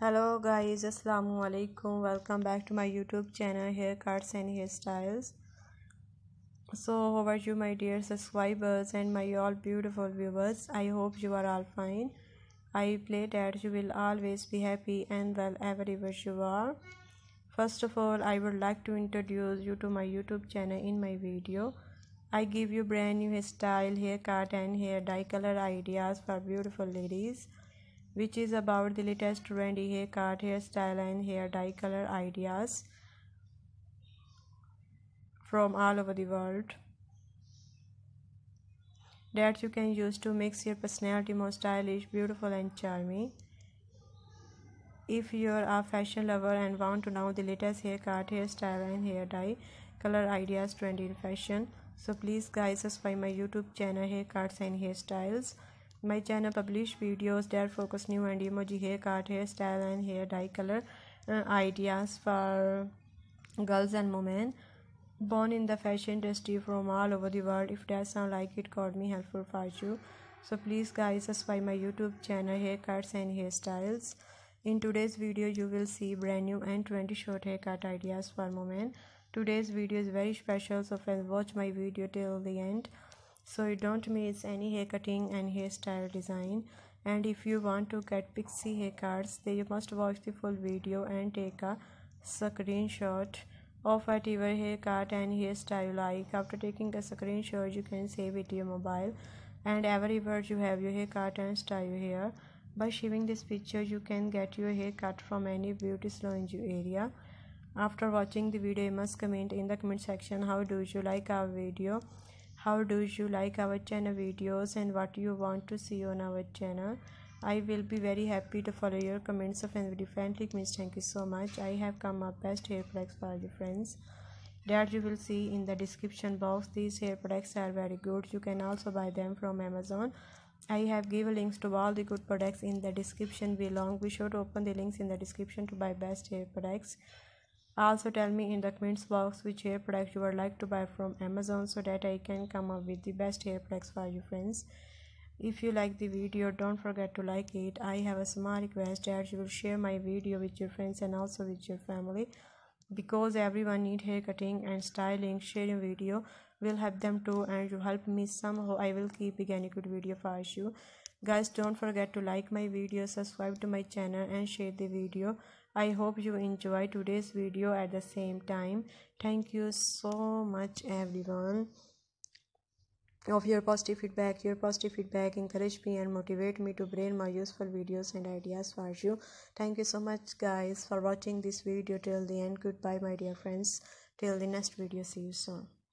Hello guys, assalamu alaikum. Welcome back to my YouTube channel Haircuts and Hairstyles. So how are you my dear subscribers and my all beautiful viewers? I hope you are all fine. I pray that you will always be happy and well wherever you are. First of all, I would like to introduce you to my YouTube channel. In my video I give you brand new hairstyle, haircut and hair dye color ideas for beautiful ladies, which is about the latest trendy haircut, hairstyle and hair dye color ideas from all over the world that you can use to make your personality more stylish, beautiful and charming. If you're a fashion lover and want to know the latest haircut, hairstyle and hair dye color ideas trendy in fashion, so please guys subscribe my YouTube channel Haircuts and Hairstyles. My channel publish videos that focus new and emoji haircut, hairstyle and hair dye color ideas for girls and women born in the fashion industry from all over the world. If that sound like it got me helpful for you, so please guys subscribe my YouTube channel Haircuts and Hairstyles. In today's video you will see brand new and 20 short haircut ideas for women. Today's video is very special, so friends watch my video till the end so you don't miss any hair cutting and hairstyle design. And if you want to get Bixie haircuts, then you must watch the full video and take a screenshot of whatever haircut and hairstyle you like. After taking a screenshot, you can save it to your mobile, and everywhere you have your haircut and style your hair. By saving this picture, you can get your haircut from any beauty salon in your area. After watching the video, you must comment in the comment section how do you like our video, how do you like our channel videos, and what you want to see on our channel. I will be very happy to follow your comments of and differently comments. Thank you so much. I have come up best hair products for you friends that you will see in the description box. These hair products are very good. You can also buy them from Amazon. I have given links to all the good products in the description below. Be sure to open the links in the description to buy best hair products. Also tell me in the comments box which hair products you would like to buy from Amazon so that I can come up with the best hair products for you friends. If you like the video, don't forget to like it. I have a small request that you will share my video with your friends and also with your family, because everyone need hair cutting and styling. Sharing video will help them too, and you help me somehow. I will keep again a good video for you guys. Don't forget to like my video, subscribe to my channel and share the video. I hope you enjoy today's video at the same time. Thank you so much everyone of your positive feedback. Your positive feedback encourage me and motivate me to bring more useful videos and ideas for you. Thank you so much guys for watching this video till the end. Goodbye my dear friends, till the next video. See you soon.